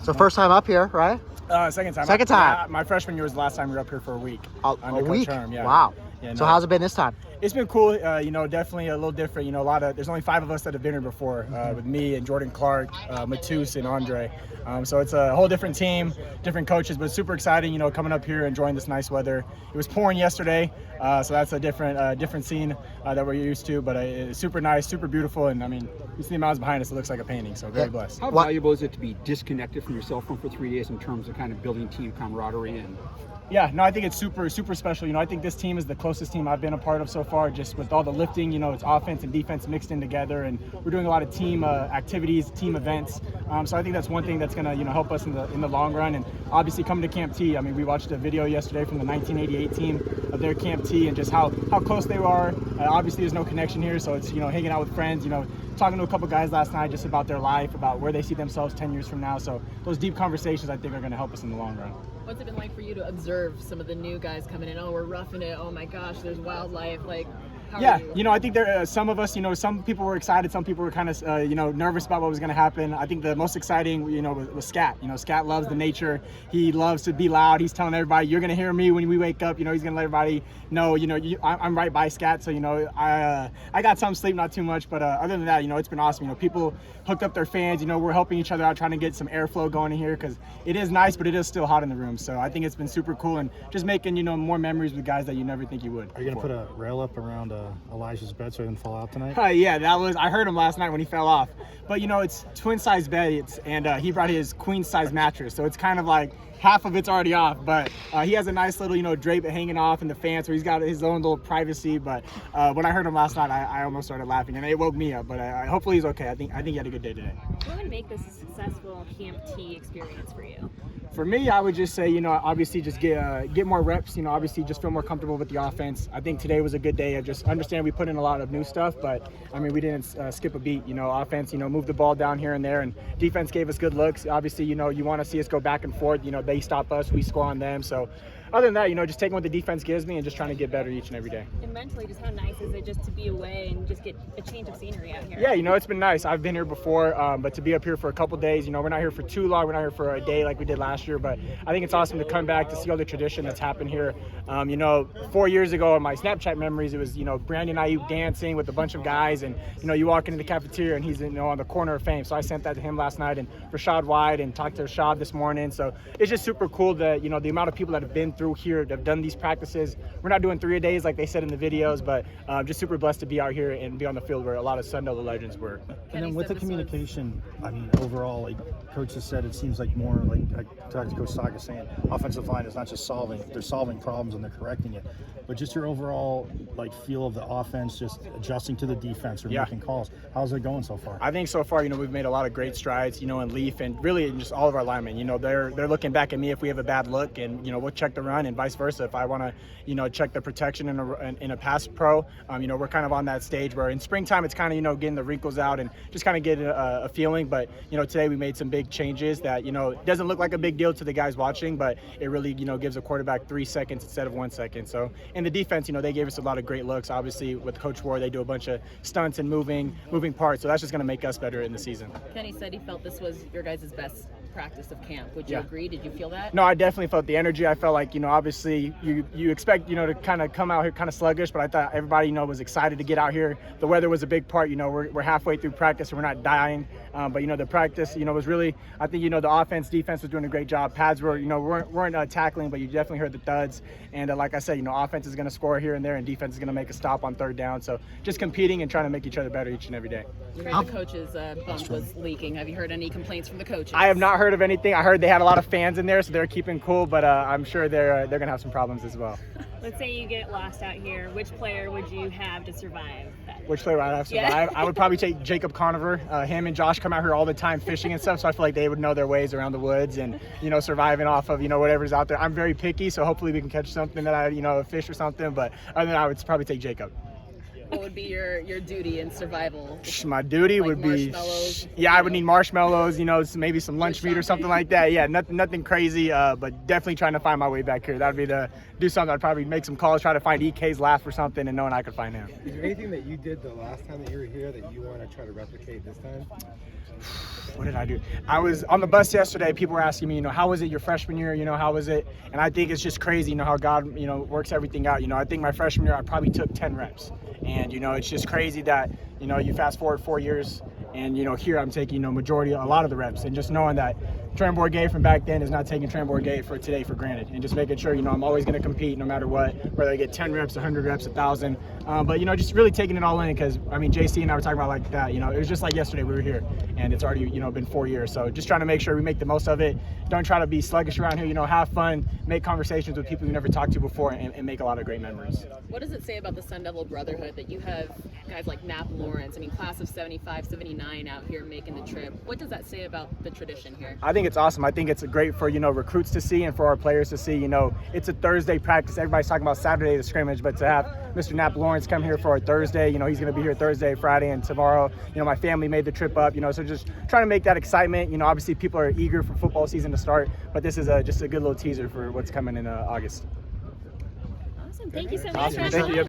So first time up here, right? Second time. Second time. My freshman year was the last time we were up here for a week. A week? Term, yeah. Wow. Yeah, So how's it been this time? It's been cool. Definitely a little different. There's only 5 of us that have been here before, with me and Jordan Clark, Matus, and Andre. So it's a whole different team, different coaches, but super exciting. Coming up here, enjoying this nice weather. It was pouring yesterday, so that's a different scene that we're used to. But it's super nice, super beautiful, and I mean, you see the mountains behind us. It looks like a painting. So very blessed. How valuable is it to be disconnected from your cell phone for 3 days in terms of kind of building team camaraderie and? Yeah, no, I think it's super, super special. I think this team is the closest team I've been a part of so far, just with all the lifting, it's offense and defense mixed in together, and we're doing a lot of team activities, team events. So I think that's one thing that's going to, help us in the long run. And obviously coming to Camp T, I mean, we watched a video yesterday from the 1988 team of their Camp T and just how close they are. Obviously there's no connection here, so it's, hanging out with friends, talking to a couple guys last night just about their life, about where they see themselves 10 years from now. So those deep conversations, I think, are going to help us in the long run. What's it been like for you to observe some of the new guys coming in? Oh, we're roughing it. Oh my gosh, there's wildlife. Like, how are you? I think there some of us, some people were excited, some people were kind of, nervous about what was going to happen. I think the most exciting, was Scat. Scat loves the nature. He loves to be loud. He's telling everybody, you're going to hear me when we wake up. He's going to let everybody know, I'm right by Scat. So, I got some sleep, not too much. But other than that, it's been awesome. People hooked up their fans. We're helping each other out, trying to get some airflow going in here because it is nice, but it is still hot in the room. So I think it's been super cool and just making, more memories with guys that you never think you would. Are you going to put a rail up around Elijah's bed so he didn't fall out tonight? Yeah, I heard him last night when he fell off. But, it's twin-size bed, and he brought his queen-size mattress. So it's kind of like half of it's already off. But he has a nice little, drape hanging off in the fan, so he's got his own little privacy. But when I heard him last night, I almost started laughing, and it woke me up. But hopefully he's okay. I think he had a good day today. What would make this a successful Camp T experience for you? For me, I would just say, obviously just get more reps, obviously just feel more comfortable with the offense. I think today was a good day of just understand we put in a lot of new stuff, but I mean, we didn't skip a beat, offense, move the ball down here and there, and defense gave us good looks. Obviously, you want to see us go back and forth, they stop us, we score on them. So other than that, just taking what the defense gives me and just trying to get better each and every day. And mentally, just how nice is it just to be away and just get a change of scenery out here? Yeah, it's been nice. I've been here before, but to be up here for a couple days, we're not here for too long. We're not here for a day like we did last year, but I think it's awesome to come back to see all the tradition that's happened here. 4 years ago in my Snapchat memories, it was, Brandon Ayuk dancing with a bunch of guys, and, you walk into the cafeteria and he's, on the corner of fame. So I sent that to him last night, and Rashad White, and talked to Rashad this morning. So it's just super cool that, the amount of people that have been through here, that have done these practices. We're not doing 3 a days like they said in the videos, but just super blessed to be out here and be on the field where a lot of Sun Devil legends were. And then with the communication, I mean, overall, like Coach has said, it seems like more like talked to Coach Saga saying offensive line is not just they're solving problems and they're correcting it, but just your overall feel of the offense, just adjusting to the defense or making calls. How's it going so far? I think so far, we've made a lot of great strides, in Leaf and really in just all of our linemen. They're looking back at me if we have a bad look, and we'll check the run, and vice versa if I want to check the protection in a pass pro. We're kind of on that stage where in springtime it's kind of getting the wrinkles out and just kind of getting a feeling. But today we made some big changes that it doesn't look like a big deal to the guys watching, but it really gives a quarterback 3 seconds instead of 1 second. So in the defense, they gave us a lot of great looks. Obviously with Coach Ward, they do a bunch of stunts and moving parts, so that's just going to make us better in the season. Kenny said he felt this was your guys' best practice of camp. Would you agree? Did you feel that? No, I definitely felt the energy. I felt like, obviously you expect, to kind of come out here kind of sluggish, but I thought everybody, was excited to get out here. The weather was a big part. We're halfway through practice, so we're not dying. But, the practice, was really, I think, the offense, defense was doing a great job. Pads were, weren't tackling, but you definitely heard the thuds. And like I said, offense is going to score here and there, and defense is going to make a stop on third down. So just competing and trying to make each other better each and every day. You heard the coach's bump was leaking. Have you heard any complaints from the coaches? I have not heard of anything. I heard they had a lot of fans in there, so they're keeping cool, but I'm sure they're going to have some problems as well. Let's say you get lost out here. Which player would you have to survive that? Which player would I have to survive? I would probably take Jacob Conover. Him and Josh come out here all the time fishing and stuff, so I feel like they would know their ways around the woods and, surviving off of, whatever's out there. I'm very picky, so hopefully we can catch something that a fish or something, but other than that, I would probably take Jacob. what would be your duty in survival? My duty Like would be, marshmallows, yeah, I would need marshmallows, you know, maybe some lunch meat or something like that. Yeah, nothing crazy, but definitely trying to find my way back here. That would be do something. I'd probably make some calls, try to find EK's laugh or something, and knowing I could find him. Is there anything that you did the last time that you were here that you want to try to replicate this time? What did I do? I was on the bus yesterday. People were asking me, you know, how was it your freshman year? You know, how was it? And I think it's just crazy, you know, how God, you know, works everything out. You know, I think my freshman year, I probably took 10 reps. And, you know, it's just crazy that, you know, you fast forward 4 years and, you know, here I'm taking, you know, a lot of the reps. And just knowing that Trenton Bourguet from back then is not taking Trenton Bourguet for today for granted. And just making sure, you know, I'm always going to compete no matter what, whether I get 10 reps, 100 reps, 1,000. But, you know, just really taking it all in because, I mean, JC and I were talking about like that. You know, it was just like yesterday we were here and it's already, you know, been 4 years. So just trying to make sure we make the most of it. Don't try to be sluggish around here, you know, have fun, make conversations with people you never talked to before and make a lot of great memories. What does it say about the Sun Devil Brotherhood that you have guys like Nap Lawrence, I mean, class of 75, 79 out here making the trip? What does that say about the tradition here? I think it's awesome. I think it's great for, you know, recruits to see and for our players to see. You know, it's a Thursday practice. Everybody's talking about Saturday the scrimmage, but to have Mr. Nap Lawrence come here for a Thursday, you know, he's going to be here Thursday, Friday, and tomorrow. You know, my family made the trip up, you know, so just trying to make that excitement. You know, obviously people are eager for football season to start, but this is just a good little teaser for what's coming in August. Awesome. Thank you so much. Awesome. Thank you.